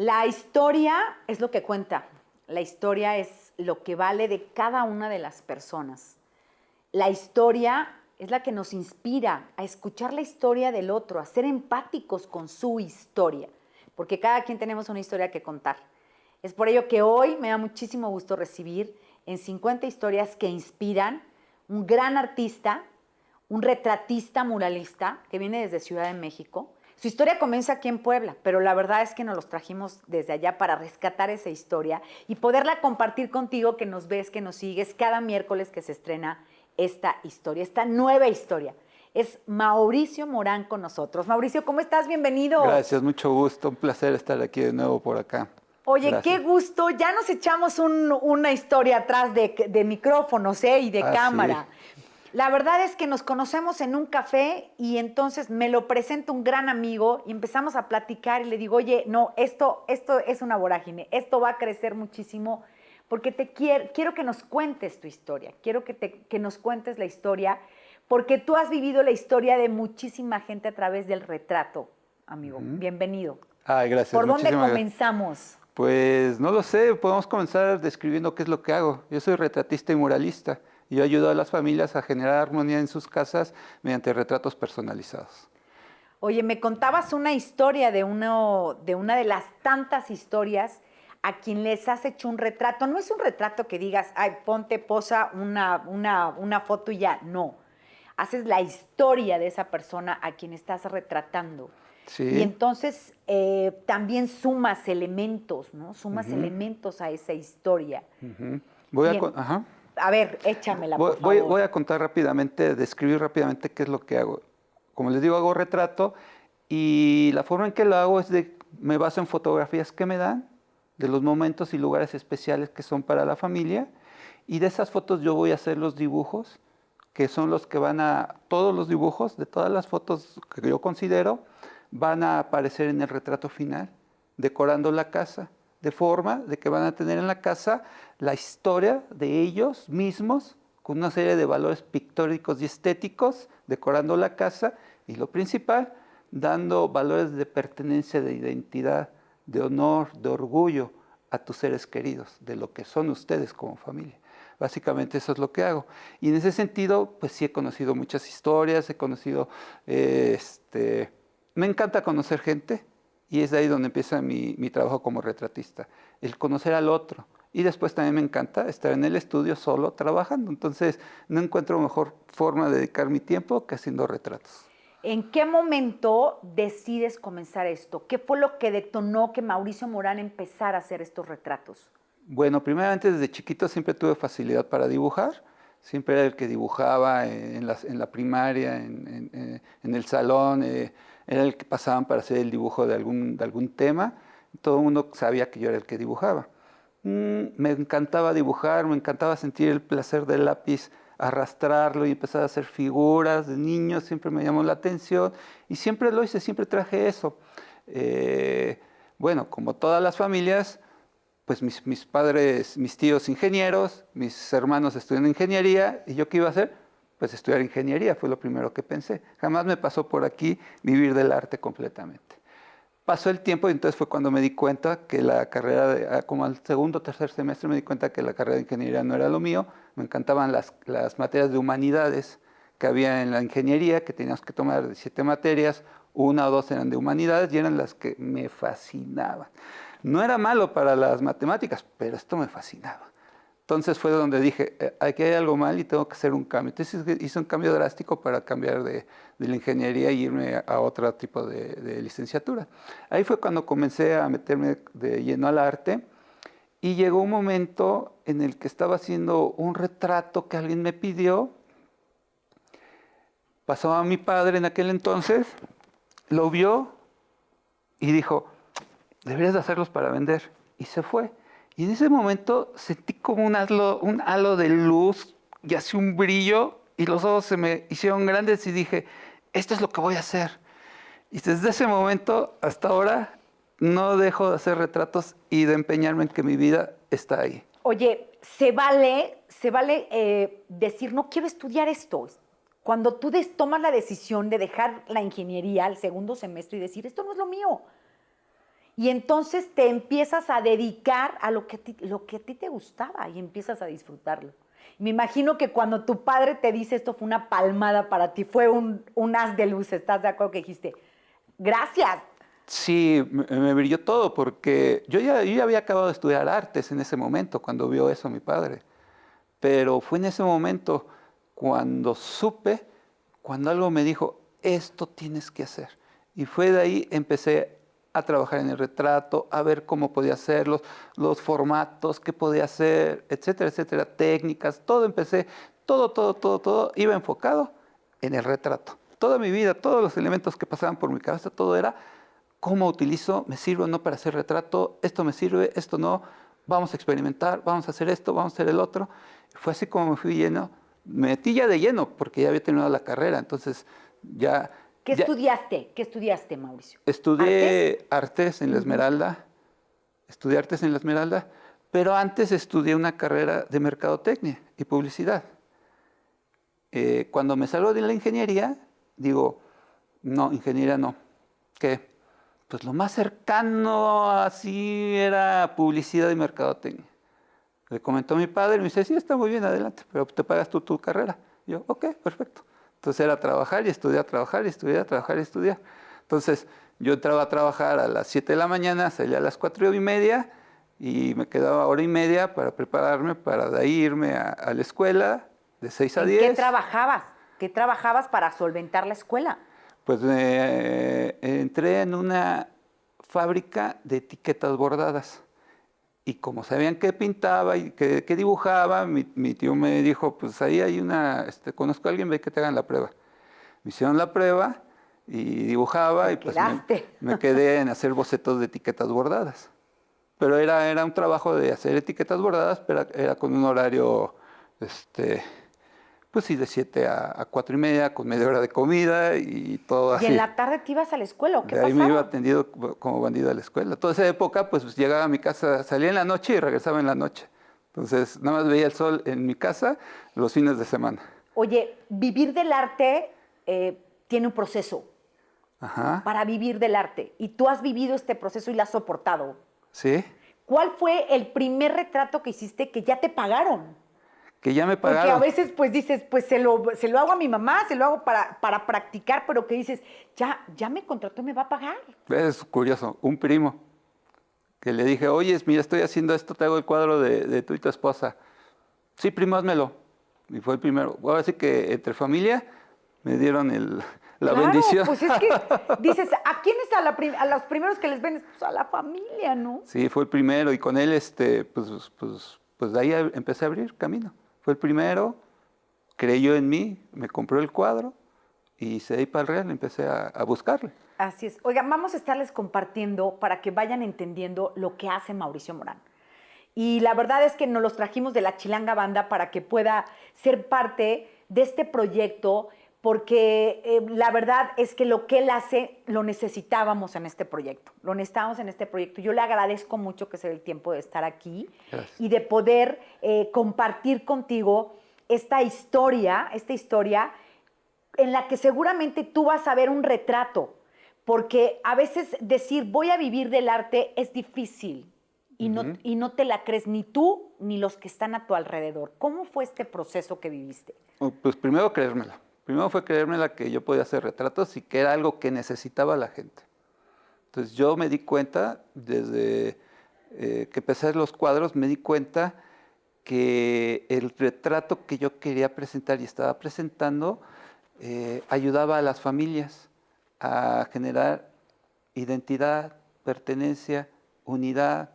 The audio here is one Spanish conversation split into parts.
La historia es lo que cuenta. La historia es lo que vale de cada una de las personas. La historia es la que nos inspira a escuchar la historia del otro, a ser empáticos con su historia, porque cada quien tenemos una historia que contar. Es por ello que hoy me da muchísimo gusto recibir en 50 historias que inspiran un gran artista, un retratista muralista que viene desde Ciudad de México. Su historia comienza aquí en Puebla, pero la verdad es que nos los trajimos desde allá para rescatar esa historia y poderla compartir contigo, que nos ves, que nos sigues cada miércoles que se estrena esta historia, esta nueva historia. Es Mauricio Morán con nosotros. Mauricio, ¿cómo estás? Bienvenido. Gracias, mucho gusto, un placer estar aquí de nuevo por acá. Oye, qué Gracias. gusto. Ya nos echamos una historia atrás de micrófonos, y de Sí. cámara. La verdad es que nos conocemos en un café y entonces me lo presenta un gran amigo y empezamos a platicar y le digo, oye, no, esto es una vorágine, esto va a crecer muchísimo porque quiero que nos cuentes tu historia, quiero que nos cuentes la historia porque tú has vivido la historia de muchísima gente a través del retrato, amigo. Bienvenido. Ay, gracias, ¿Por dónde muchísimas gracias. comenzamos? Pues no lo sé, podemos comenzar describiendo qué es lo que hago. Yo soy retratista y muralista y yo ayudo a las familias a generar armonía en sus casas mediante retratos personalizados. Oye, me contabas una historia de una de las tantas historias a quien les has hecho un retrato. No es un retrato que digas, ay, ponte, posa una foto y ya. No. Haces la historia de esa persona a quien estás retratando. Y Sí. entonces también sumas elementos, ¿no? Sumas elementos a esa historia. Ujú. Voy Y a, en- ajá. a ver, échamela, por Voy favor. a contar rápidamente, describir rápidamente qué es lo que hago. Como les digo, hago retrato y la forma en que lo hago es me baso en fotografías que me dan de los momentos y lugares especiales que son para la familia y de esas fotos yo voy a hacer los dibujos, que son los que todos los dibujos de todas las fotos que yo considero van a aparecer en el retrato final, decorando la casa, de forma de que van a tener en la casa la historia de ellos mismos, con una serie de valores pictóricos y estéticos, decorando la casa, y lo principal, dando valores de pertenencia, de identidad, de honor, de orgullo a tus seres queridos, de lo que son ustedes como familia. Básicamente eso es lo que hago. Y en ese sentido, pues sí he conocido muchas historias, me encanta conocer gente y es de ahí donde empieza mi trabajo como retratista, el conocer al otro. Y después también me encanta estar en el estudio solo trabajando. Entonces no encuentro mejor forma de dedicar mi tiempo que haciendo retratos. ¿En qué momento decides comenzar esto? ¿Qué fue lo que detonó que Mauricio Morán empezara a hacer estos retratos? Bueno, primeramente desde chiquito siempre tuve facilidad para dibujar. Siempre era el que dibujaba en la primaria, en el salón, era el que pasaban para hacer el dibujo de algún tema. Todo el mundo sabía que yo era el que dibujaba. Me encantaba dibujar, me encantaba sentir el placer del lápiz, arrastrarlo y empezar a hacer figuras de niños, siempre me llamó la atención y siempre lo hice, siempre traje eso. Bueno, como todas las familias, pues mis padres, mis tíos ingenieros, mis hermanos estudian ingeniería, ¿y yo qué iba a hacer? Pues estudiar ingeniería, fue lo primero que pensé. Jamás me pasó por aquí vivir del arte completamente. Pasó el tiempo y entonces fue cuando me di cuenta que la carrera, como al segundo o tercer semestre me di cuenta que la carrera de ingeniería no era lo mío, me encantaban las materias de humanidades que había en la ingeniería, que teníamos que tomar de 7 materias, una o dos eran de humanidades y eran las que me fascinaban. No era malo para las matemáticas, pero esto me fascinaba. Entonces fue donde dije, aquí hay algo mal y tengo que hacer un cambio. Entonces hice un cambio drástico para cambiar de la ingeniería e irme a otro tipo de licenciatura. Ahí fue cuando comencé a meterme de lleno al arte y llegó un momento en el que estaba haciendo un retrato que alguien me pidió. Pasó a mi padre en aquel entonces, lo vio y dijo, deberías de hacerlos para vender. Y se fue. Y en ese momento sentí como un halo de luz y así un brillo y los ojos se me hicieron grandes y dije, esto es lo que voy a hacer. Y desde ese momento hasta ahora no dejo de hacer retratos y de empeñarme en que mi vida está ahí. Oye, se vale decir, no quiero estudiar esto. Cuando tú tomas la decisión de dejar la ingeniería al segundo semestre y decir, esto no es lo mío. Y entonces te empiezas a dedicar a lo que a ti te gustaba y empiezas a disfrutarlo. Me imagino que cuando tu padre te dice esto fue una palmada para ti, fue un haz de luz, ¿estás de acuerdo que dijiste? Gracias. Sí, me brilló todo porque yo ya había acabado de estudiar artes en ese momento, cuando vio eso mi padre. Pero fue en ese momento cuando supe, cuando algo me dijo, esto tienes que hacer. Y fue de ahí, empecé a trabajar en el retrato, a ver cómo podía hacerlos, los formatos, qué podía hacer, etcétera, etcétera, técnicas, todo empecé, todo, iba enfocado en el retrato. Toda mi vida, todos los elementos que pasaban por mi cabeza, todo era cómo utilizo, me sirve o no para hacer retrato, esto me sirve, esto no, vamos a experimentar, vamos a hacer esto, vamos a hacer el otro. Fue así como me fui lleno, me metí ya de lleno porque ya había terminado la carrera, entonces ya... ¿Qué ya estudiaste? ¿Qué estudiaste, Mauricio? ¿Artes? estudié artes en la Esmeralda, estudié artes en la Esmeralda, pero antes estudié una carrera de mercadotecnia y publicidad. Cuando me salgo de la ingeniería, digo, no, ingeniería no. ¿Qué? Pues lo más cercano así era publicidad y mercadotecnia. Le comentó a mi padre y me dice, sí, está muy bien, adelante, pero te pagas tú tu carrera. Y yo, ok, perfecto. Entonces era trabajar y estudiar, trabajar y estudiar, trabajar y estudiar. Entonces yo entraba a trabajar a las 7 de la mañana, salía a las 4:30 y me quedaba hora y media para prepararme para de ahí irme a la escuela de 6 a ¿En qué 10. trabajabas? ¿Qué trabajabas para solventar la escuela? Pues entré en una fábrica de etiquetas bordadas. Y como sabían que pintaba y que dibujaba, mi tío me dijo, pues ahí hay conozco a alguien, ve que te hagan la prueba. Me hicieron la prueba y dibujaba y Te pues quedaste. me quedé en hacer bocetos de etiquetas bordadas. Pero era un trabajo de hacer etiquetas bordadas, pero era con un horario, pues sí, de 7 a 4:30, con media hora de comida y todo ¿Y en así. la tarde te ibas a la escuela o qué De ahí me iba pasaba? atendido como bandido a la escuela. Toda esa época, pues llegaba a mi casa, salía en la noche y regresaba en la noche. Entonces, nada más veía el sol en mi casa los fines de semana. Oye, vivir del arte tiene un proceso Ajá, para vivir del arte y tú has vivido este proceso y lo has soportado. sí, ¿Cuál fue el primer retrato que hiciste que ya te pagaron? que ya me Porque a pagaron. veces pues dices, pues se lo hago a mi mamá, se lo hago para practicar, pero que dices, ya me contrató y me va a pagar. Es curioso, un primo que le dije, oye, mira, estoy haciendo esto, te hago el cuadro de tú y tu esposa. Sí, primo, házmelo. Y fue el primero. Ahora sí que entre familia me dieron la Claro, bendición. pues es que dices, ¿a quién es a los primeros que les vendes? Pues a la familia, ¿no? Sí, fue el primero y con él, pues de ahí empecé a abrir camino. Fue el primero, creyó en mí, me compró el cuadro y de ahí para el Real empecé a buscarle. Así es. Oigan, vamos a estarles compartiendo para que vayan entendiendo lo que hace Mauricio Morán. Y la verdad es que nos los trajimos de la Chilanga Banda para que pueda ser parte de este proyecto, porque la verdad es que lo que él hace lo necesitábamos en este proyecto. Lo necesitábamos en este proyecto. Yo le agradezco mucho que se dé el tiempo de estar aquí Gracias. y de poder compartir contigo esta historia en la que seguramente tú vas a ver un retrato, porque a veces decir voy a vivir del arte es difícil y no te la crees ni tú ni los que están a tu alrededor. ¿Cómo fue este proceso que viviste? Pues primero creérmela. Primero fue creérmela que yo podía hacer retratos y que era algo que necesitaba la gente. Entonces yo me di cuenta, desde que empecé a hacer los cuadros, me di cuenta que el retrato que yo quería presentar y estaba presentando ayudaba a las familias a generar identidad, pertenencia, unidad,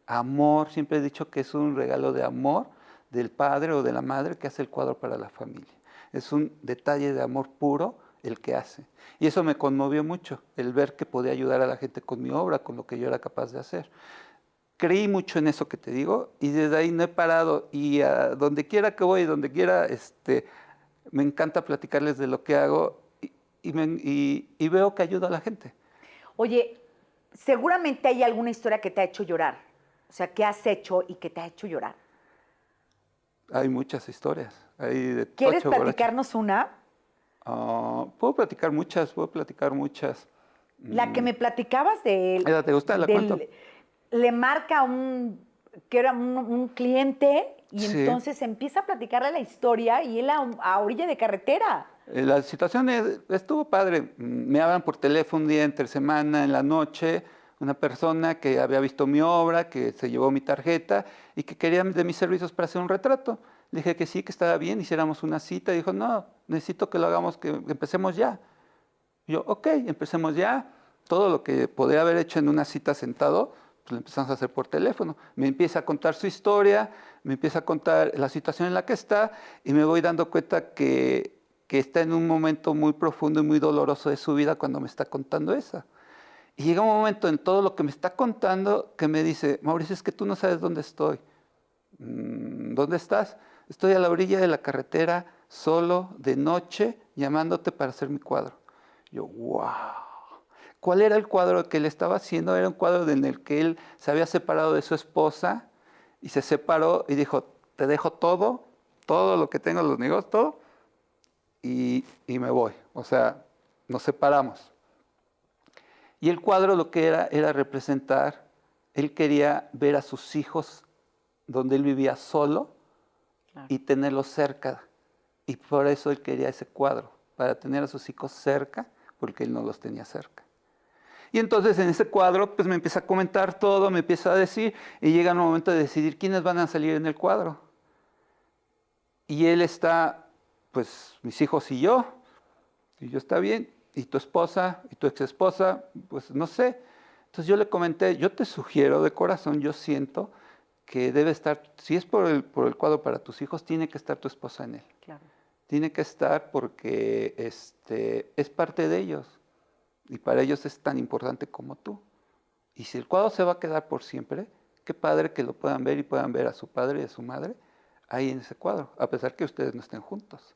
amor. Siempre he dicho que es un regalo de amor del padre o de la madre que hace el cuadro para la familia. Es un detalle de amor puro el que hace. Y eso me conmovió mucho, el ver que podía ayudar a la gente con mi obra, con lo que yo era capaz de hacer. Creí mucho en eso que te digo y desde ahí no he parado y a donde quiera que voy, donde quiera, me encanta platicarles de lo que hago y veo que ayuda a la gente. Oye, seguramente hay alguna historia que te ha hecho llorar. O sea, ¿qué has hecho y que te ha hecho llorar? Hay muchas historias, hay de ¿Quieres tocho borracho. platicarnos una? Puedo platicar muchas, puedo platicar muchas. La que me platicabas de él. ¿Esa te gusta? ¿La cuento? Le marca que era un cliente y Sí. entonces empieza a platicarle la historia y él a orilla de carretera. La situación estuvo padre. Me hablan por teléfono un día entre semana, en la noche, una persona que había visto mi obra, que se llevó mi tarjeta y que quería de mis servicios para hacer un retrato. Le dije que sí, que estaba bien, hiciéramos una cita. Y dijo, no, necesito que lo hagamos, que empecemos ya. Y yo, ok, empecemos ya. Todo lo que podría haber hecho en una cita sentado, pues lo empezamos a hacer por teléfono. Me empieza a contar su historia, me empieza a contar la situación en la que está y me voy dando cuenta que está en un momento muy profundo y muy doloroso de su vida cuando me está contando esa. Y llega un momento en todo lo que me está contando que me dice, Mauricio, es que tú no sabes dónde estoy. ¿Dónde estás? Estoy a la orilla de la carretera, solo, de noche, llamándote para hacer mi cuadro. Yo, wow. ¿Cuál era el cuadro que él estaba haciendo? Era un cuadro en el que él se había separado de su esposa y se separó y dijo, te dejo todo, todo lo que tengo, los negocios, todo, y me voy. O sea, nos separamos. Y el cuadro lo que era representar, él quería ver a sus hijos donde él vivía solo y tenerlos cerca. Y por eso él quería ese cuadro, para tener a sus hijos cerca, porque él no los tenía cerca. Y entonces en ese cuadro pues me empieza a comentar todo, me empieza a decir, y llega el momento de decidir quiénes van a salir en el cuadro. Y él está, pues mis hijos y yo está bien, y tu esposa, y tu ex esposa, pues no sé. Entonces yo le comenté, yo te sugiero de corazón, yo siento que debe estar, si es por el cuadro para tus hijos, tiene que estar tu esposa en él. Claro. Tiene que estar porque es parte de ellos. Y para ellos es tan importante como tú. Y si el cuadro se va a quedar por siempre, qué padre que lo puedan ver y puedan ver a su padre y a su madre ahí en ese cuadro, a pesar que ustedes no estén juntos.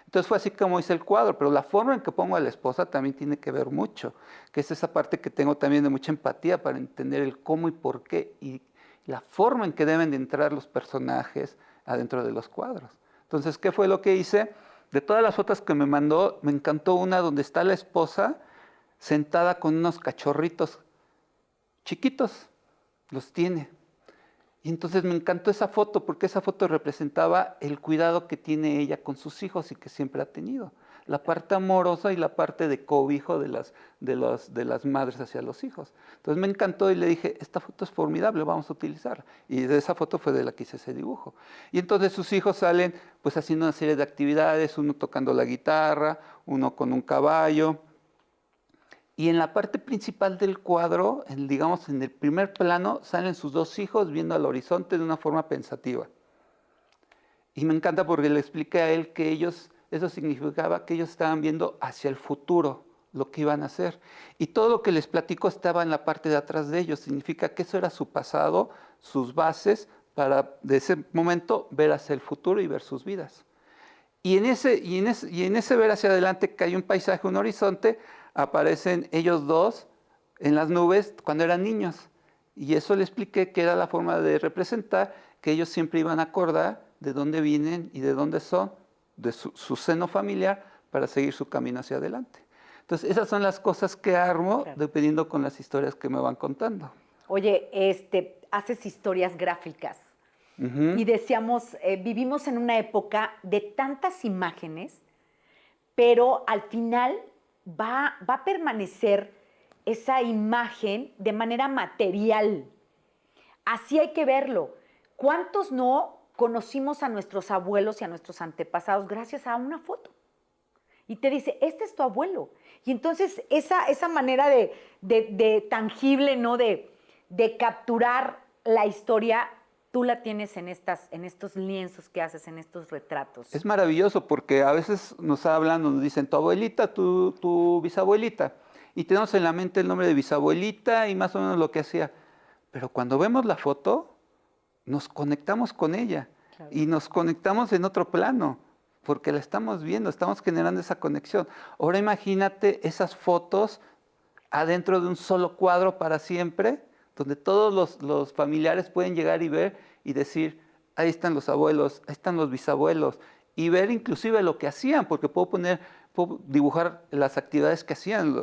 Entonces fue así como hice el cuadro, pero la forma en que pongo a la esposa también tiene que ver mucho, que es esa parte que tengo también de mucha empatía para entender el cómo y por qué, y la forma en que deben de entrar los personajes adentro de los cuadros. Entonces, ¿qué fue lo que hice? De todas las fotos que me mandó, me encantó una donde está la esposa sentada con unos cachorritos chiquitos, los tiene. Y entonces me encantó esa foto porque esa foto representaba el cuidado que tiene ella con sus hijos y que siempre ha tenido. La parte amorosa y la parte de cobijo de las madres hacia los hijos. Entonces me encantó y le dije, esta foto es formidable, vamos a utilizarla. Y de esa foto fue de la que hice ese dibujo. Y entonces sus hijos salen pues haciendo una serie de actividades, uno tocando la guitarra, uno con un caballo. Y en la parte principal del cuadro, digamos en el primer plano, salen sus dos hijos viendo al horizonte de una forma pensativa. Y me encanta porque le expliqué a él que eso significaba que ellos estaban viendo hacia el futuro lo que iban a hacer. Y todo lo que les platico estaba en la parte de atrás de ellos. Significa que eso era su pasado, sus bases, para de ese momento ver hacia el futuro y ver sus vidas. Y en ese ver hacia adelante, que hay un paisaje, un horizonte, aparecen ellos dos en las nubes cuando eran niños. Y eso le expliqué que era la forma de representar que ellos siempre iban a acordar de dónde vienen y de dónde son, de su seno familiar, para seguir su camino hacia adelante. Entonces, esas son las cosas que armo, Claro. dependiendo con las historias que me van contando. Oye, haces historias gráficas. Uh-huh. Y decíamos, vivimos en una época de tantas imágenes, pero al final va a permanecer esa imagen de manera material. Así hay que verlo. ¿Cuántos no conocimos a nuestros abuelos y a nuestros antepasados gracias a una foto? Y te dice, este es tu abuelo. Y entonces esa manera de tangible, ¿no? De capturar la historia, tú la tienes en estos lienzos que haces, en estos retratos. Es maravilloso porque a veces nos hablan, nos dicen tu abuelita, tu bisabuelita. Y tenemos en la mente el nombre de bisabuelita y más o menos lo que hacía. Pero cuando vemos la foto, nos conectamos con ella. Claro. Y nos conectamos en otro plano, porque la estamos viendo, estamos generando esa conexión. Ahora imagínate esas fotos adentro de un solo cuadro para siempre, donde todos los familiares pueden llegar y ver y decir, ahí están los abuelos, ahí están los bisabuelos, y ver inclusive lo que hacían, porque puedo poner puedo dibujar las actividades que hacían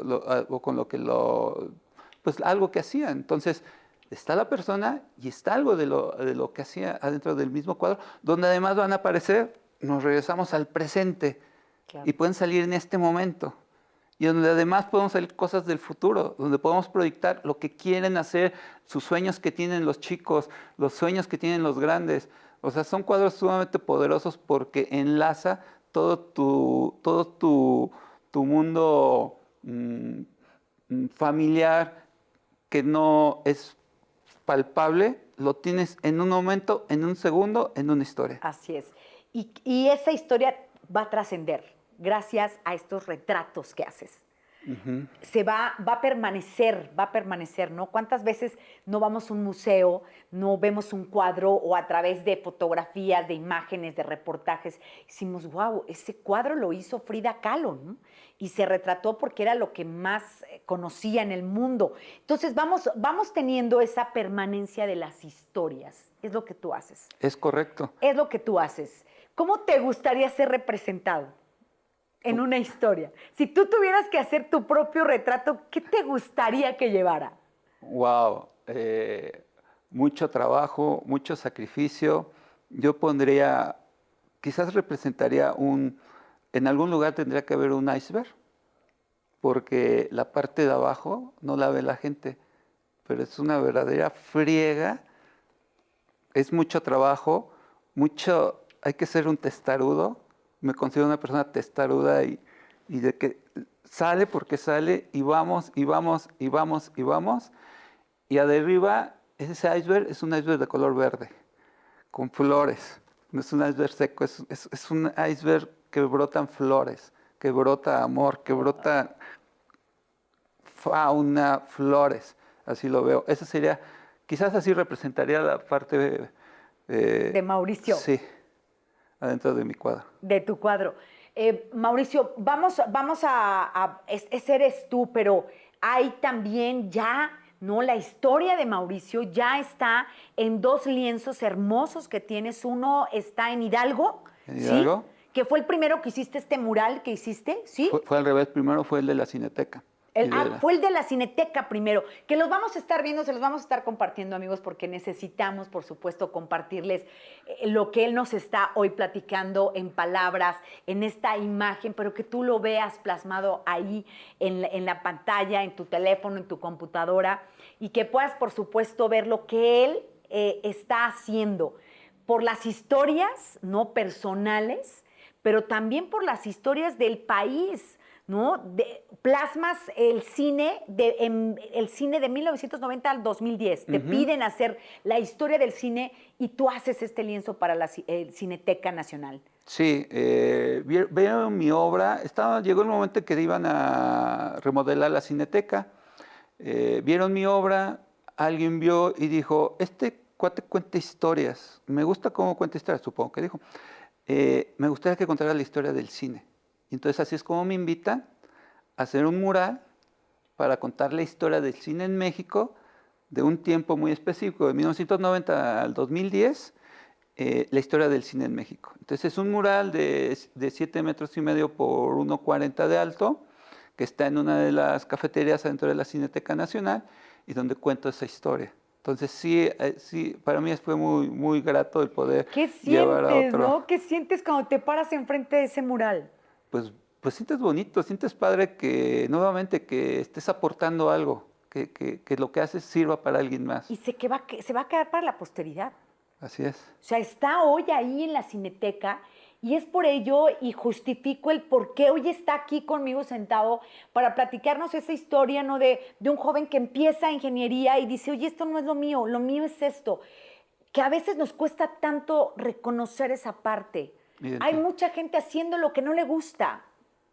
o con lo que pues algo que hacían. Entonces, está la persona y está algo de lo que hacía adentro del mismo cuadro, donde además van a aparecer, nos regresamos al presente Claro. y pueden salir en este momento. Y donde además podemos salir cosas del futuro, donde podemos proyectar lo que quieren hacer, sus sueños que tienen los chicos, los sueños que tienen los grandes. O sea, son cuadros sumamente poderosos porque enlaza todo tu mundo familiar que no es palpable, lo tienes en un momento, en un segundo, en una historia. Así es. Y esa historia va a trascender gracias a estos retratos que haces. Ujú. Va a permanecer, ¿no? ¿Cuántas veces no vamos a un museo, no vemos un cuadro o a través de fotografías, de imágenes, de reportajes, decimos, wow, ese cuadro lo hizo Frida Kahlo, ¿no? Y se retrató porque era lo que más conocía en el mundo. Entonces vamos teniendo esa permanencia de las historias. Es lo que tú haces. Es correcto. Es lo que tú haces. ¿Cómo te gustaría ser representado en una historia? Si tú tuvieras que hacer tu propio retrato, ¿qué te gustaría que llevara? Wow, mucho trabajo, mucho sacrificio. Yo pondría, quizás representaría en algún lugar tendría que haber un iceberg, porque la parte de abajo no la ve la gente, pero es una verdadera friega, es mucho trabajo, hay que ser un testarudo. Me considero una persona testaruda y de que sale porque sale y vamos, y vamos, y vamos, y vamos. Y de arriba, ese iceberg es un iceberg de color verde, con flores. No es un iceberg seco, es un iceberg que brotan flores, que brota amor, que brota fauna, flores. Así lo veo. Eso sería, quizás así representaría la parte De Mauricio. Sí, adentro de mi cuadro. De tu cuadro. Mauricio, ese eres tú, pero hay también ya, ¿no? La historia de Mauricio ya está en dos lienzos hermosos que tienes. Uno está en Hidalgo, ¿En Hidalgo? ¿sí? Que fue el primero que hiciste, este mural que hiciste, ¿sí? Fue al revés, primero fue el de la Cineteca. Fue el de la Cineteca primero, que los vamos a estar viendo, se los vamos a estar compartiendo, amigos, porque necesitamos, por supuesto, compartirles lo que él nos está hoy platicando en palabras, en esta imagen, pero que tú lo veas plasmado ahí en la pantalla, en tu teléfono, en tu computadora, y que puedas, por supuesto, ver lo que él está haciendo por las historias, ¿no? Personales, pero también por las historias del país, ¿no? Plasmas el cine de 1990 al 2010. Te piden hacer la historia del cine y tú haces este lienzo para la Cineteca Nacional. Sí, vieron mi obra. Llegó el momento en que iban a remodelar la Cineteca. Vieron mi obra, alguien vio y dijo, este cuate cuenta historias. Me gusta cómo cuenta historias, supongo que dijo. Me gustaría que contara la historia del cine. Entonces así es como me invitan a hacer un mural para contar la historia del cine en México de un tiempo muy específico, de 1990 al 2010, la historia del cine en México. Entonces es un mural de 7,5 metros por 1,40 de alto, que está en una de las cafeterías dentro de la Cineteca Nacional y donde cuento esa historia. Entonces sí, para mí fue muy, muy grato el poder llevar a otro. ¿No? ¿Qué sientes cuando te paras enfrente de ese mural? Pues sientes bonito, sientes padre que nuevamente que estés aportando algo, que lo que haces sirva para alguien más. Y se va a quedar para la posteridad. Así es. O sea, está hoy ahí en la Cineteca y es por ello y justifico el por qué hoy está aquí conmigo sentado para platicarnos esa historia, ¿no? De un joven que empieza ingeniería y dice, oye, esto no es lo mío es esto. Que a veces nos cuesta tanto reconocer esa parte. Hay mucha gente haciendo lo que no le gusta,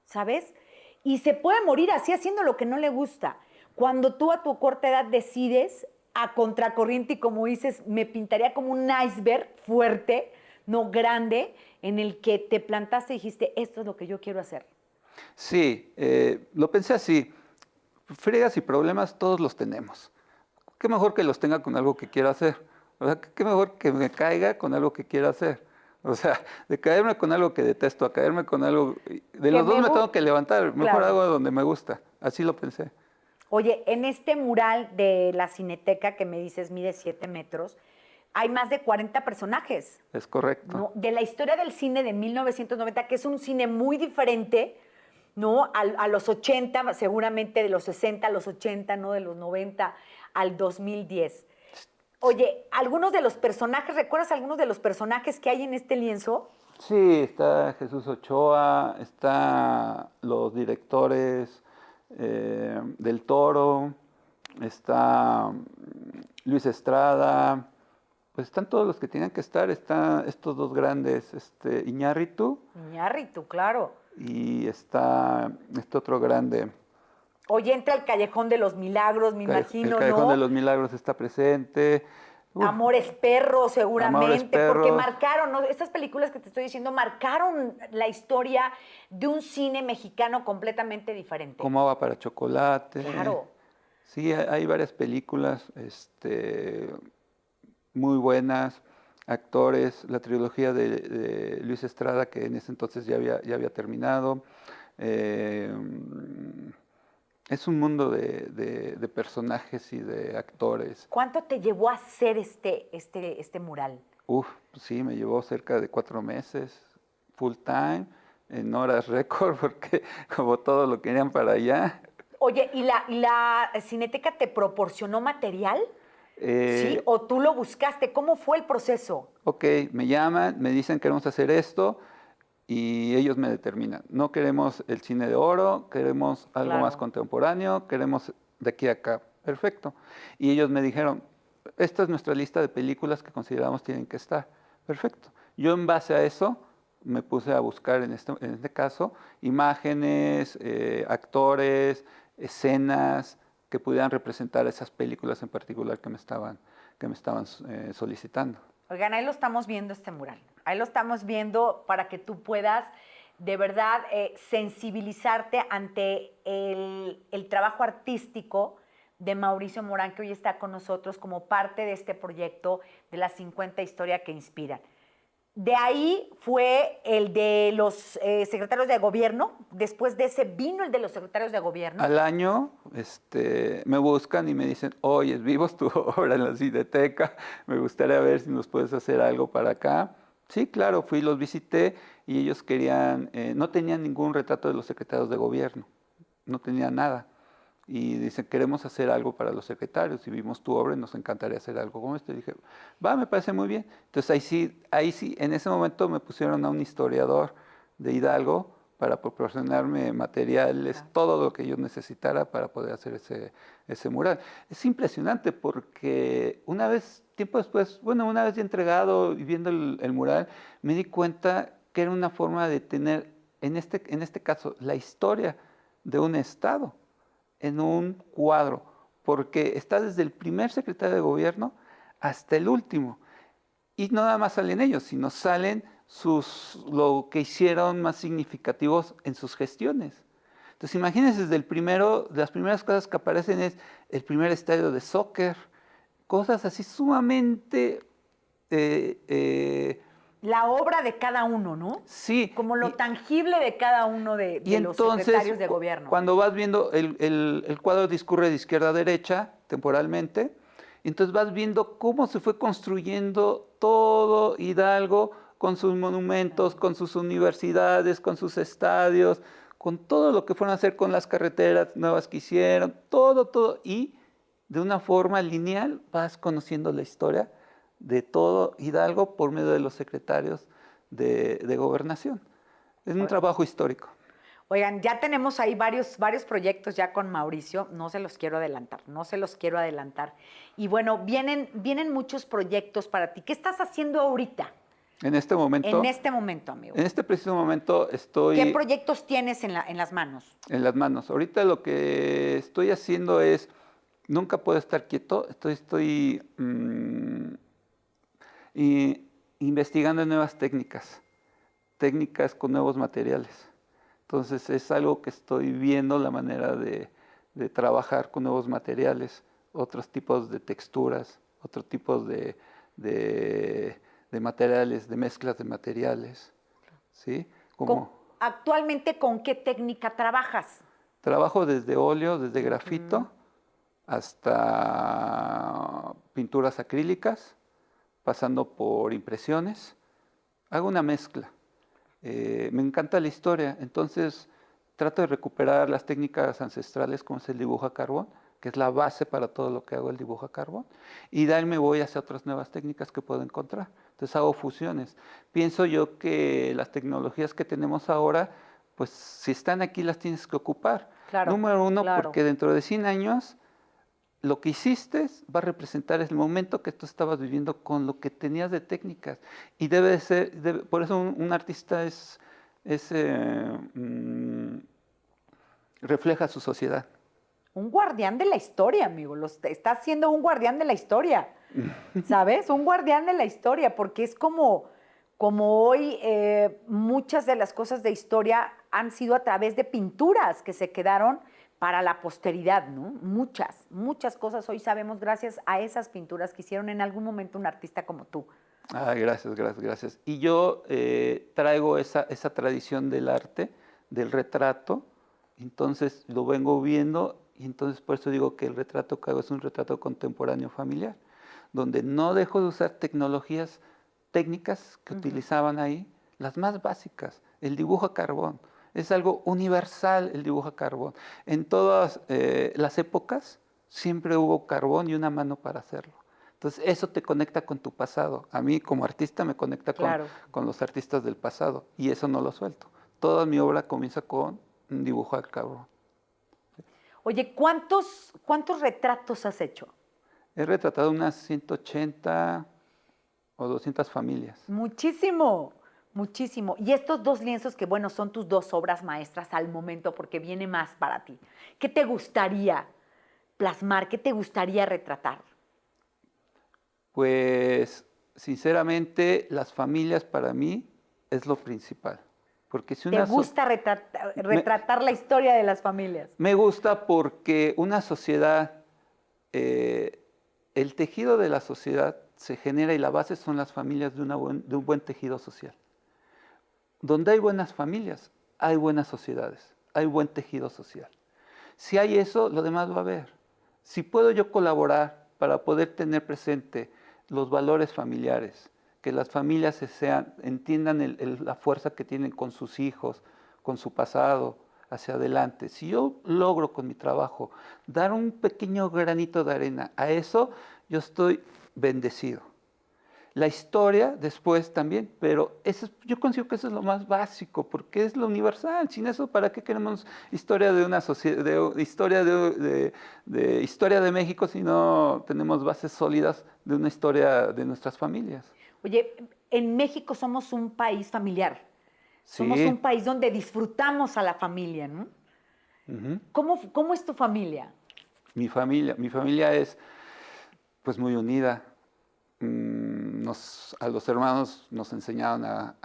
¿sabes? Y se puede morir así haciendo lo que no le gusta. Cuando tú a tu corta edad decides a contracorriente y como dices, me pintaría como un iceberg fuerte, no grande, en el que te plantaste y dijiste, esto es lo que yo quiero hacer. Sí, lo pensé así. Fregas y problemas todos los tenemos. Qué mejor que los tenga con algo que quiero hacer. ¿Verdad? Qué mejor que me caiga con algo que quiero hacer. O sea, de caerme con algo que detesto a caerme con algo... De Que los dos me me gu- tengo que levantar. Mejor Claro. hago donde me gusta. Así lo pensé. Oye, en este mural de la Cineteca que me dices mide 7 metros, hay más de 40 personajes, Es correcto. ¿no? De la historia del cine de 1990, que es un cine muy diferente, ¿no? A los 80, seguramente de los 60 a los 80, ¿no? De los 90 al 2010. Oye, algunos de los personajes, ¿recuerdas algunos de los personajes que hay en este lienzo? Sí, está Jesús Ochoa, está los directores del Toro, está Luis Estrada, pues están todos los que tienen que estar, están estos dos grandes, Iñárritu Iñárritu, claro. y está este otro grande, Oye, entra el Callejón de los Milagros, me el imagino, Callejón de ¿no? los Milagros está presente. Uf, Amores Perros, Amores seguramente, porque Perros, marcaron, ¿no? Estas películas que te estoy diciendo marcaron la historia de un cine mexicano completamente diferente. Como agua para chocolate. Claro. Sí, hay varias películas, muy buenas, actores, la trilogía de Luis Estrada, que en ese entonces ya había terminado. Eh, es un mundo de personajes y de actores. ¿Cuánto te llevó a hacer este mural? Uf, sí, me llevó cerca de 4 meses, full time, en horas récord, porque como todo lo querían para allá. Oye, ¿y la Cineteca te proporcionó material? ¿Sí? Eh, ¿O tú lo buscaste? ¿Cómo fue el proceso? ok, me llaman, me dicen queremos hacer esto y ellos me determinan. No queremos el cine de oro, queremos algo más Claro. contemporáneo, queremos de aquí a acá. Perfecto. Y ellos me dijeron, esta es nuestra lista de películas que consideramos tienen que estar. Perfecto. Yo en base a eso me puse a buscar en este caso imágenes, actores, escenas que pudieran representar esas películas en particular que me estaban solicitando. Oigan, ahí lo estamos viendo este mural. Ahí lo estamos viendo para que tú puedas de verdad sensibilizarte ante el trabajo artístico de Mauricio Morán, que hoy está con nosotros como parte de este proyecto de las 50 historias que inspiran. De ahí fue el de los secretarios de gobierno. Después de ese vino el de los secretarios de gobierno. Al año me buscan y me dicen, oye, vimos tu obra en la Cineteca, me gustaría ver si nos puedes hacer algo para acá. Sí, claro, fui, los visité y ellos querían, no tenían ningún retrato de los secretarios de gobierno, no tenían nada. Y dicen, queremos hacer algo para los secretarios y vimos tu obra y nos encantaría hacer algo como esto. Y dije, va, me parece muy bien. Entonces ahí sí, en ese momento me pusieron a un historiador de Hidalgo para proporcionarme materiales, todo lo que yo necesitara para poder hacer ese mural. Es impresionante porque tiempo después, bueno, una vez ya entregado y viendo el mural, me di cuenta que era una forma de tener, en este caso, la historia de un estado en un cuadro, porque está desde el primer secretario de gobierno hasta el último. Y no nada más salen ellos, sino salen lo que hicieron más significativos en sus gestiones. Entonces imagínense, desde de las primeras cosas que aparecen es el primer estadio de soccer, cosas así sumamente... La obra de cada uno, ¿no? sí. Como lo tangible de cada uno de los Entonces, secretarios de gobierno. cuando vas viendo, el cuadro discurre de izquierda a derecha, temporalmente, entonces vas viendo cómo se fue construyendo todo Hidalgo con sus monumentos, con sus universidades, con sus estadios, con todo lo que fueron a hacer con las carreteras nuevas que hicieron, todo. Y de una forma lineal vas conociendo la historia de todo Hidalgo por medio de los secretarios de gobernación. Es un trabajo histórico. Oigan, ya tenemos ahí varios proyectos ya con Mauricio, no se los quiero adelantar. Y bueno, vienen muchos proyectos para ti. ¿Qué estás haciendo ahorita? En este momento. En este momento, amigo. En este preciso momento estoy. ¿Qué proyectos tienes en las manos? En las manos. Ahorita lo que estoy haciendo es, nunca puedo estar quieto, estoy investigando nuevas técnicas con nuevos materiales. Entonces es algo que estoy viendo la manera de trabajar con nuevos materiales, otros tipos de texturas, otros tipos de de materiales, de mezclas de materiales, ¿sí? Actualmente, ¿con qué técnica trabajas? Trabajo desde óleo, desde grafito, hasta pinturas acrílicas, pasando por impresiones. Hago una mezcla. Me encanta la historia, entonces trato de recuperar las técnicas ancestrales como es el dibujo a carbón, que es la base para todo lo que hago el dibujo a carbón, y de ahí me voy hacia otras nuevas técnicas que puedo encontrar. Entonces hago fusiones. Pienso yo que las tecnologías que tenemos ahora, pues si están aquí las tienes que ocupar. Claro, Número uno, claro. porque dentro de 100 años lo que hiciste va a representar el momento que tú estabas viviendo con lo que tenías de técnicas. Y debe de ser, por eso un artista refleja su sociedad. Un guardián de la historia, amigo. Está siendo un guardián de la historia, ¿sabes? Un guardián de la historia, porque es como hoy muchas de las cosas de historia han sido a través de pinturas que se quedaron para la posteridad, ¿no? Muchas cosas hoy sabemos gracias a esas pinturas que hicieron en algún momento un artista como tú. Gracias. Y yo traigo esa tradición del arte, del retrato, entonces lo vengo viendo y entonces por eso digo que el retrato que hago es un retrato contemporáneo familiar, donde no dejo de usar tecnologías técnicas que utilizaban ahí, las más básicas, el dibujo a carbón. Es algo universal el dibujo a carbón. En todas las épocas siempre hubo carbón y una mano para hacerlo. Entonces eso te conecta con tu pasado. A mí como artista me conecta con los artistas del pasado y eso no lo suelto. Toda mi obra comienza con un dibujo al carbón. Oye, ¿cuántos retratos has hecho? He retratado unas 180 o 200 familias. Muchísimo. Y estos dos lienzos que, bueno, son tus dos obras maestras al momento porque viene más para ti. ¿Qué te gustaría plasmar? ¿Qué te gustaría retratar? Pues, sinceramente, las familias para mí es lo principal. Porque si ¿Te gusta retratar la historia de las familias? Me gusta porque una sociedad, el tejido de la sociedad se genera y la base son las familias de un buen tejido social. Donde hay buenas familias, hay buenas sociedades, hay buen tejido social. Si hay eso, lo demás va a haber. Si puedo yo colaborar para poder tener presente los valores familiares, que las familias entiendan la fuerza que tienen con sus hijos, con su pasado, hacia adelante. Si yo logro con mi trabajo dar un pequeño granito de arena a eso, yo estoy bendecido. La historia después también, pero yo considero que eso es lo más básico, porque es lo universal. Sin eso, ¿para qué queremos historia de una sociedad, de historia de México si no tenemos bases sólidas de una historia de nuestras familias? Oye, en México somos un país familiar. Somos Sí. un país donde disfrutamos a la familia, ¿no? ¿Cómo es tu familia? Mi familia es pues muy unida. A los hermanos nos enseñaron a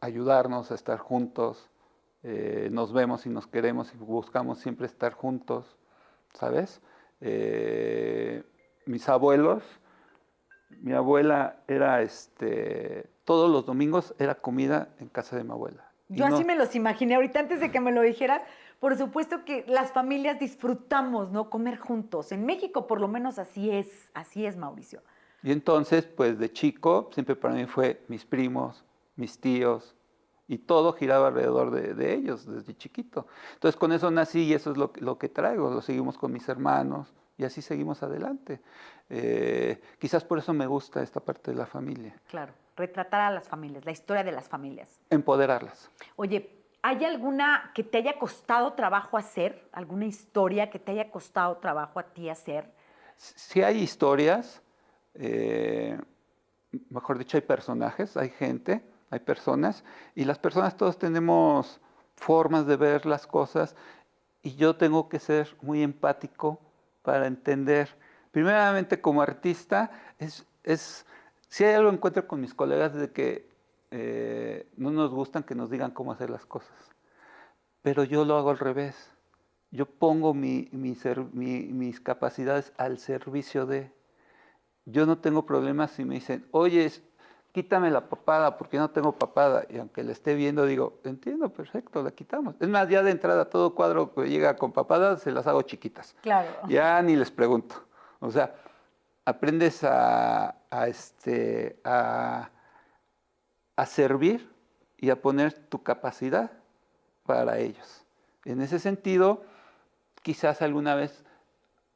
ayudarnos, a estar juntos. Nos vemos y nos queremos y buscamos siempre estar juntos, ¿sabes? Mis abuelos, mi abuela era, todos los domingos era comida en casa de mi abuela. Yo así me los imaginé ahorita antes de que me lo dijeras. Por supuesto que las familias disfrutamos, ¿no? Comer juntos. En México por lo menos así es, Mauricio. Y entonces, pues de chico, siempre para mí fue mis primos, mis tíos, y todo giraba alrededor de ellos desde chiquito. Entonces con eso nací y eso es lo que traigo, lo seguimos con mis hermanos y así seguimos adelante. Quizás por eso me gusta esta parte de la familia. Claro, retratar a las familias, la historia de las familias. Empoderarlas. Oye, ¿hay alguna que te haya costado trabajo hacer? ¿Alguna historia que te haya costado trabajo a ti hacer? Sí hay historias, mejor dicho, hay personajes, hay gente, hay personas, y las personas todos tenemos formas de ver las cosas, y yo tengo que ser muy empático para entender. Primeramente, como artista, si hay algo que encuentro con mis colegas de que no nos gustan que nos digan cómo hacer las cosas, pero yo lo hago al revés. Yo pongo mis capacidades al servicio de... Yo no tengo problemas si me dicen, oye, quítame la papada porque no tengo papada. Y aunque la esté viendo, digo, entiendo, perfecto, la quitamos. Es más, ya de entrada todo cuadro que llega con papadas se las hago chiquitas. Claro. Ya ni les pregunto. O sea, aprendes a servir y a poner tu capacidad para ellos. En ese sentido, quizás alguna vez,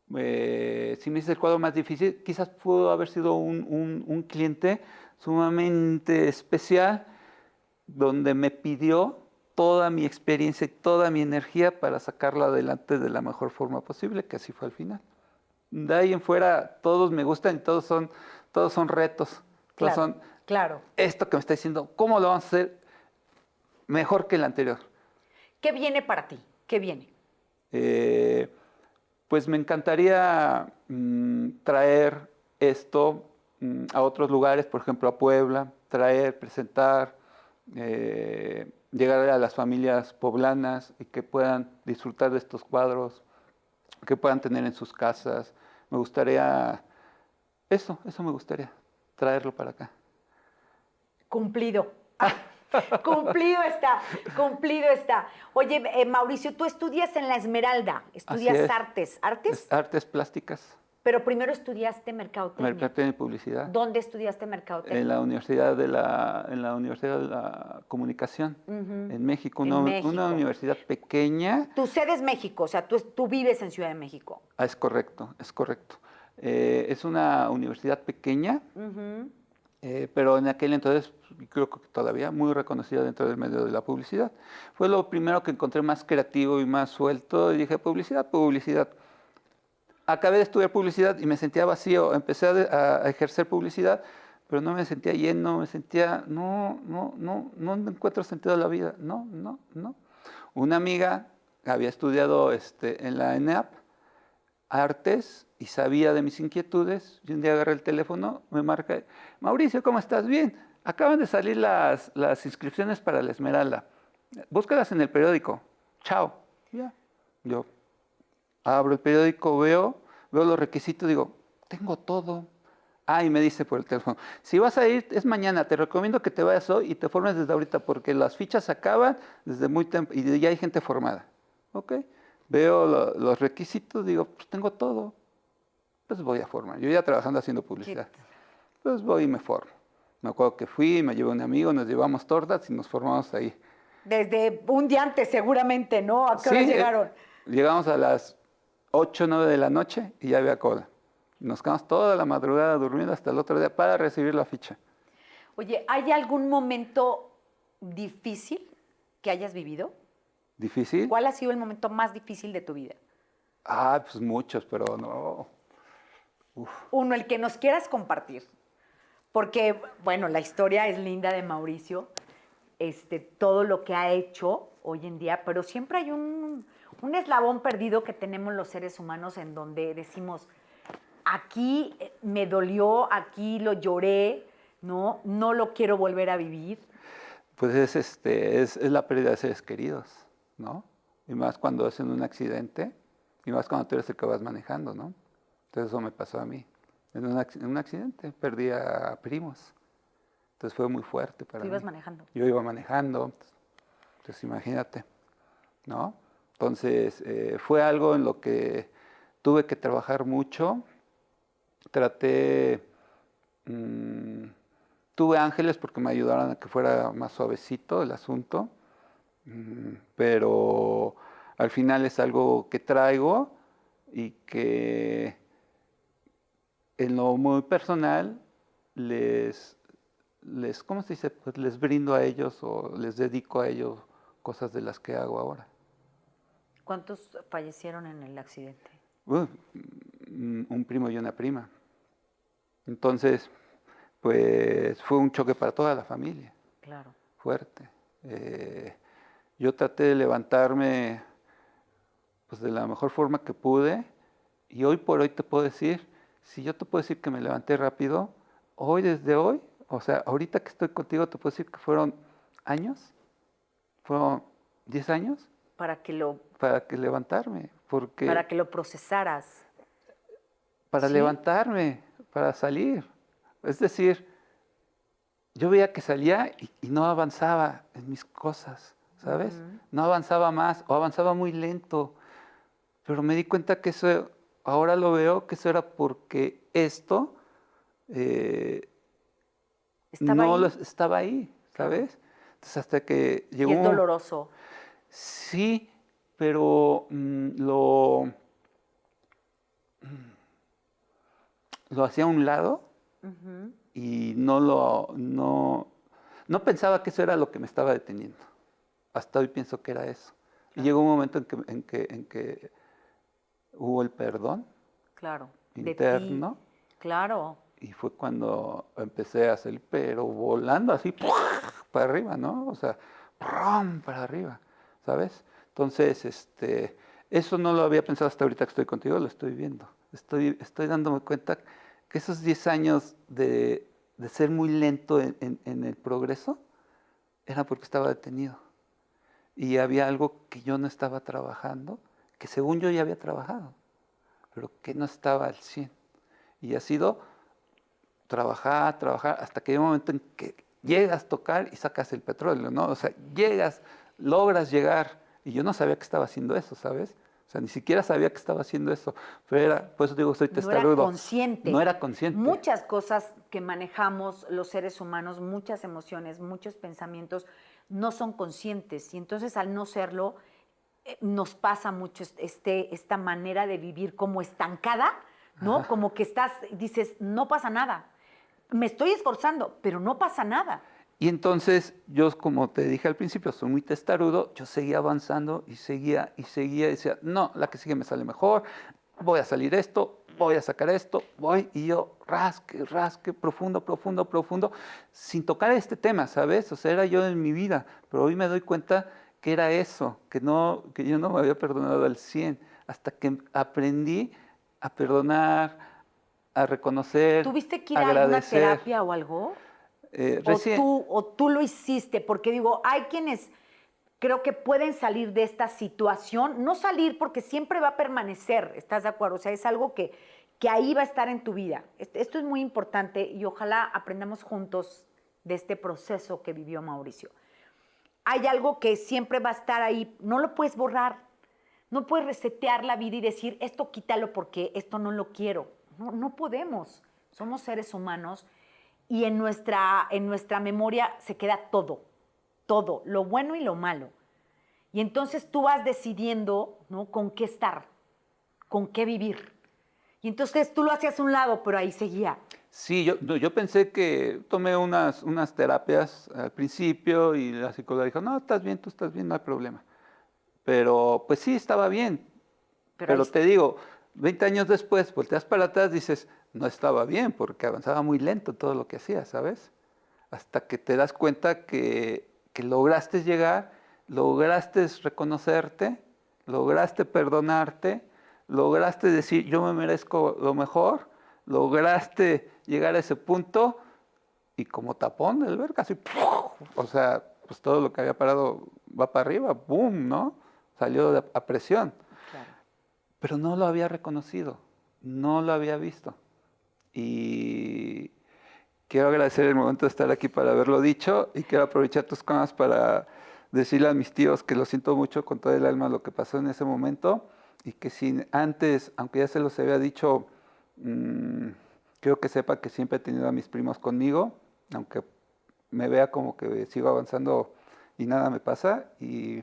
si me dices el cuadro más difícil, quizás pudo haber sido un cliente sumamente especial, donde me pidió toda mi experiencia y toda mi energía para sacarlo adelante de la mejor forma posible, que así fue al final. De ahí en fuera, todos me gustan y todos son retos. Todos Claro, son claro. esto que me está diciendo, ¿cómo lo vamos a hacer mejor que el anterior? ¿Qué viene para ti? ¿Qué viene? Pues me encantaría traer esto a otros lugares, por ejemplo a Puebla, traer, presentar, llegar a las familias poblanas y que puedan disfrutar de estos cuadros, que puedan tener en sus casas. Me gustaría, eso me gustaría, traerlo para acá. Cumplido. Cumplido está, cumplido está. Oye, Mauricio, tú estudias en la Esmeralda, Así estudias es. artes, Artes plásticas, pero primero estudiaste mercadotecnia. mercadotecnia y publicidad. ¿Dónde estudiaste mercadotecnia? En la Universidad de la Comunicación, en México, En una México. universidad pequeña. Tu sede es México, o sea, tú vives en Ciudad de México. Es correcto, es correcto. Es una universidad pequeña, pero en aquel entonces, creo que todavía muy reconocida dentro del medio de la publicidad. Fue lo primero que encontré más creativo y más suelto, y dije, publicidad, publicidad. Acabé de estudiar publicidad y me sentía vacío. Empecé a ejercer publicidad, pero no me sentía lleno, me sentía, no encuentro sentido a la vida. No. Una amiga había estudiado en la ENEAP artes y sabía de mis inquietudes. Y un día agarré el teléfono, me marca, Mauricio, ¿cómo estás? Bien, acaban de salir las inscripciones para la Esmeralda. Búscalas en el periódico. Chao. Ya. Yo abro el periódico, veo los requisitos, digo, tengo todo. Ah, y me dice por el teléfono, si vas a ir, es mañana, te recomiendo que te vayas hoy y te formes desde ahorita, porque las fichas acaban desde muy temprano y ya hay gente formada. ¿Ok? Veo los requisitos, digo, pues tengo todo, pues voy a formar. Yo ya trabajando haciendo publicidad, pues voy y me formo. Me acuerdo que fui, me llevé un amigo, nos llevamos tortas y nos formamos ahí. Desde un día antes, seguramente, ¿no? ¿A qué hora Sí, llegaron? llegamos a las 8 o 9 de la noche y ya había cola. Nos quedamos toda la madrugada durmiendo hasta el otro día para recibir la ficha. Oye, ¿hay algún momento difícil que hayas vivido? ¿Difícil? ¿Cuál ha sido el momento más difícil de tu vida? Ah, pues muchos, pero no. Uno, el que nos quieras compartir. Porque, bueno, la historia es linda de Mauricio, todo lo que ha hecho hoy en día, pero siempre hay un eslabón perdido que tenemos los seres humanos en donde decimos, aquí me dolió, aquí lo lloré, ¿no? No lo quiero volver a vivir. Pues es la pérdida de seres queridos, ¿no? Y más cuando es en un accidente, y más cuando tú eres el que vas manejando, ¿no? Entonces eso me pasó a mí. En un accidente perdí a primos. Entonces fue muy fuerte para mí. ¿Tú ibas manejando? Yo iba manejando, entonces imagínate, ¿no? Entonces fue algo en lo que tuve que trabajar mucho. Traté, tuve ángeles porque me ayudaron a que fuera más suavecito el asunto, pero al final es algo que traigo y que en lo muy personal ¿cómo se dice? Pues les brindo a ellos o les dedico a ellos cosas de las que hago ahora. ¿Cuántos fallecieron en el accidente? Un primo y una prima. Entonces, pues fue un choque para toda la familia. Claro. Fuerte. Yo traté de levantarme pues, de la mejor forma que pude y hoy por hoy te puedo decir, si yo te puedo decir que me levanté rápido, desde hoy, o sea, ahorita que estoy contigo te puedo decir que fueron años, fueron 10 años. Para que levantarme, porque... Para que lo procesaras. Para ¿Sí? levantarme, para salir. Es decir, yo veía que salía y no avanzaba en mis cosas, ¿sabes? Ujú. No avanzaba más o avanzaba muy lento. Pero me di cuenta que eso, ahora lo veo, que eso era porque esto eh, Estaba ahí, estaba ahí, claro. ¿sabes? Entonces hasta que Y llegó es doloroso. sí, pero lo hacía a un lado Ujú. y no pensaba que eso era lo que me estaba deteniendo. Hasta hoy pienso que era eso. Y Claro, llegó un momento en que hubo el perdón claro. De ti, interno claro. y fue cuando empecé a hacer, pero volando así para arriba, ¿no? O sea, ¡prum! Para arriba, ¿sabes? Entonces, eso no lo había pensado hasta ahorita que estoy contigo, lo estoy viendo. Estoy dándome cuenta que esos 10 años de ser muy lento en el progreso era porque estaba detenido. Y había algo que yo no estaba trabajando, que según yo ya había trabajado, pero que no estaba al 100. Y ha sido trabajar, trabajar, hasta que hay un momento en que llegas a tocar y sacas el petróleo, ¿no? O sea, llegas, logras llegar. Y yo no sabía que estaba haciendo eso, ¿sabes? O sea, ni siquiera sabía que estaba haciendo eso. Pero era, por eso digo, soy No era testarudo. No consciente. era consciente. Muchas cosas que manejamos los seres humanos, muchas emociones, muchos pensamientos, no son conscientes. Y entonces al no serlo, nos pasa mucho esta manera de vivir como estancada, ¿no? Ajá. Como que dices, no pasa nada. Me estoy esforzando, pero no pasa nada. Y entonces yo, como te dije al principio, soy muy testarudo, yo seguía avanzando y seguía, y decía, no, la que sigue me sale mejor, voy a salir esto, voy a sacar esto, voy, y yo rasque, rasque, profundo, profundo, profundo, sin tocar este tema, ¿sabes? O sea, era yo en mi vida, pero hoy me doy cuenta que era eso, que no, que yo no me había perdonado al 100 hasta que aprendí a perdonar, a reconocer, ¿Tuviste que ir a alguna agradecer. terapia o algo? Recién, O tú lo hiciste, porque digo, hay quienes creo que pueden salir de esta situación, no salir porque siempre va a permanecer, ¿estás de acuerdo? O sea, es algo que ahí va a estar en tu vida. Esto es muy importante y ojalá aprendamos juntos de este proceso que vivió Mauricio. Hay algo que siempre va a estar ahí, no lo puedes borrar, no puedes resetear la vida y decir, esto quítalo porque esto no lo quiero. No, no podemos, somos seres humanos y en nuestra memoria se queda todo, todo, lo bueno y lo malo. Y entonces tú vas decidiendo, ¿no? Con qué estar, con qué vivir. Y entonces tú lo hacías a un lado, pero ahí seguía. sí, yo, no, yo pensé que tomé unas terapias al principio y la psicóloga dijo, no, estás bien, tú estás bien, no hay problema. Pero pues sí, estaba bien. Pero ahí, Pero te digo, 20 años después, volteas para atrás, dices, no estaba bien porque avanzaba muy lento todo lo que hacía, ¿sabes? Hasta que te das cuenta que lograste llegar, lograste reconocerte, lograste perdonarte, lograste decir, yo me merezco lo mejor, lograste llegar a ese punto y como tapón del verga, así, ¡puf! O sea, pues todo lo que había parado va para arriba, ¡boom!, ¿no? Salió a presión, claro. pero no lo había reconocido, no lo había visto. Y quiero agradecer el momento de estar aquí para haberlo dicho y quiero aprovechar tus cámaras para decirle a mis tíos que lo siento mucho con todo el alma lo que pasó en ese momento y que si antes, aunque ya se los había dicho, mmm, quiero que sepa que siempre he tenido a mis primos conmigo, aunque me vea como que sigo avanzando y nada me pasa y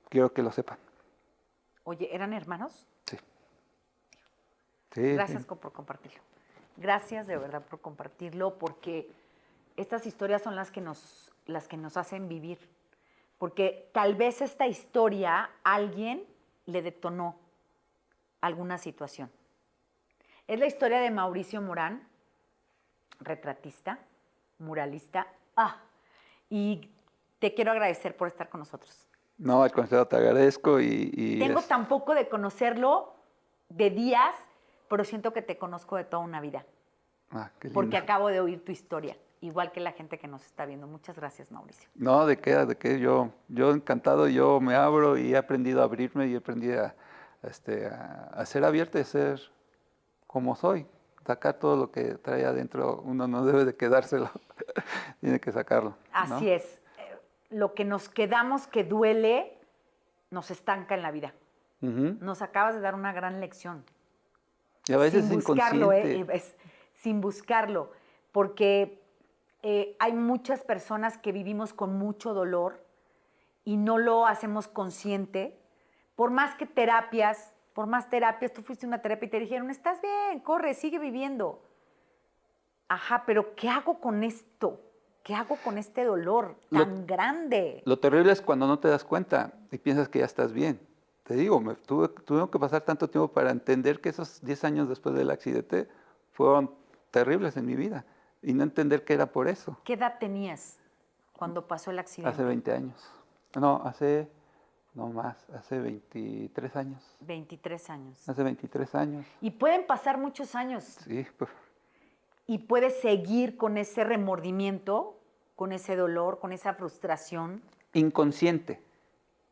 quiero que lo sepan. Oye, ¿eran hermanos? Sí, sí, Gracias por compartirlo. Gracias de verdad por compartirlo, porque estas historias son las que nos hacen vivir. Porque tal vez esta historia a alguien le detonó alguna situación. Es la historia de Mauricio Morán, retratista, muralista. Y te quiero agradecer por estar con nosotros. no, al contrario, te agradezco Tengo tan poco de conocerlo de días, pero siento que te conozco de toda una vida, qué lindo. porque acabo de oír tu historia, igual que la gente que nos está viendo. Muchas gracias, Mauricio. No, de qué, yo encantado, yo me abro y he aprendido a abrirme y he aprendido a ser abierto y a ser como soy, sacar todo lo que trae adentro, uno no debe de quedárselo, tiene que sacarlo. ¿no? Así es. Lo que nos quedamos que duele nos estanca en la vida. Ujú. Nos acabas de dar una gran lección. Y a veces Sin es buscarlo, inconsciente. sin buscarlo, porque hay muchas personas que vivimos con mucho dolor y no lo hacemos consciente. Por más terapias, tú fuiste a una terapia y te dijeron, estás bien, corre, sigue viviendo. Ajá, pero ¿qué hago con esto? ¿Qué hago con este dolor tan grande? Lo terrible es cuando no te das cuenta y piensas que ya estás bien. Te digo, tuve que pasar tanto tiempo para entender que esos 10 años después del accidente fueron terribles en mi vida y no entender que era por eso. ¿Qué edad tenías cuando pasó el accidente? Hace 20 años. No más, hace 23 años. 23 años. Hace 23 años. Y pueden pasar muchos años. Sí, pues, Y puedes seguir con ese remordimiento, con ese dolor, con esa frustración. inconsciente.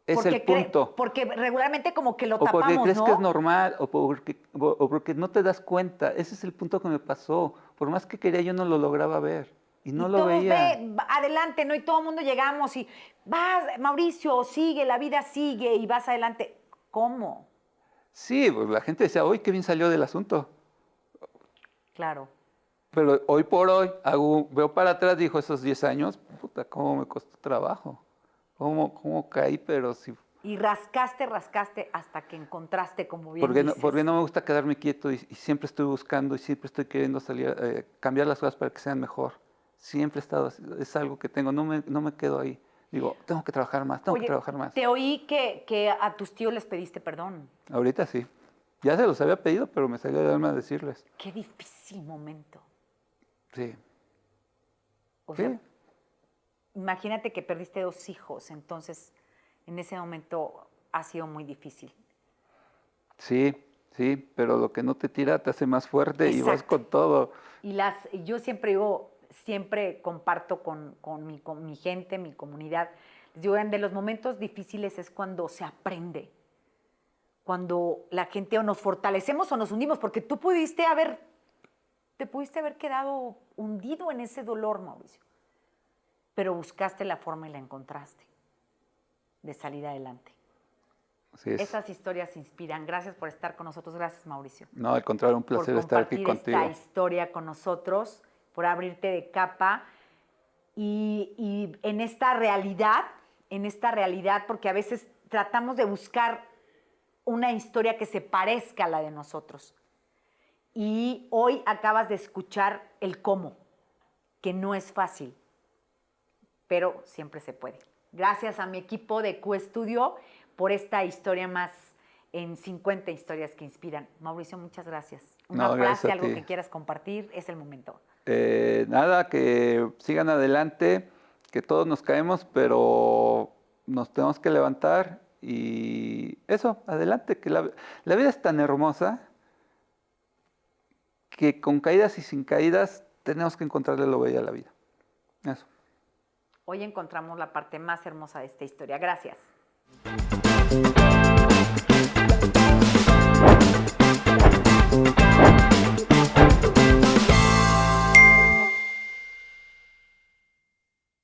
Es Porque el punto. porque regularmente como que lo O porque tapamos, crees ¿no? que es normal, o porque no te das cuenta. Ese es el punto que me pasó. Por más que quería, yo no lo lograba ver. Y no y lo todos veía. adelante, ¿no? Y todo el mundo llegamos y vas, Mauricio, sigue, la vida sigue y vas adelante. ¿Cómo? Sí, pues la gente decía, uy, qué bien salió del asunto. Claro. Pero hoy por hoy, veo para atrás, dijo, esos 10 años, puta, cómo me costó trabajo. Cómo caí, pero sí. Y rascaste hasta que encontraste, como bien Porque dices. porque no me gusta quedarme quieto y siempre estoy buscando y siempre estoy queriendo salir, cambiar las cosas para que sean mejor. Siempre he estado así, es algo que tengo, no me quedo ahí. Digo, tengo que trabajar más, tengo que Oye, trabajar más. te oí que a tus tíos les pediste perdón. Ahorita sí. Ya se los había pedido, pero me salió del alma decirles. Qué difícil momento. Sí. O Sí. sea, imagínate que perdiste 2 hijos, entonces en ese momento ha sido muy difícil. Sí, pero lo que no te tira te hace más fuerte y vas Exacto. con todo. Y yo siempre comparto con mi gente, mi comunidad. Les digo, de los momentos difíciles es cuando se aprende, cuando la gente o nos fortalecemos o nos hundimos, porque te pudiste haber quedado hundido en ese dolor, Mauricio, pero buscaste la forma y la encontraste de salir adelante. Así es. Esas historias inspiran. Gracias por estar con nosotros. Gracias, Mauricio. No, al contrario, un placer Por estar aquí compartir contigo. esta historia con nosotros, por abrirte de capa y en esta realidad, porque a veces tratamos de buscar una historia que se parezca a la de nosotros. Y hoy acabas de escuchar el cómo, que no es fácil, pero siempre se puede. Gracias a mi equipo de QStudio por esta historia más en 50 historias que inspiran. Mauricio, muchas gracias. Una frase, algo que quieras compartir, es el momento. Nada, que sigan adelante, que todos nos caemos, pero nos tenemos que levantar y eso, adelante, que la vida es tan hermosa que con caídas y sin caídas tenemos que encontrarle lo bello a la vida. Eso. Hoy encontramos la parte más hermosa de esta historia. Gracias.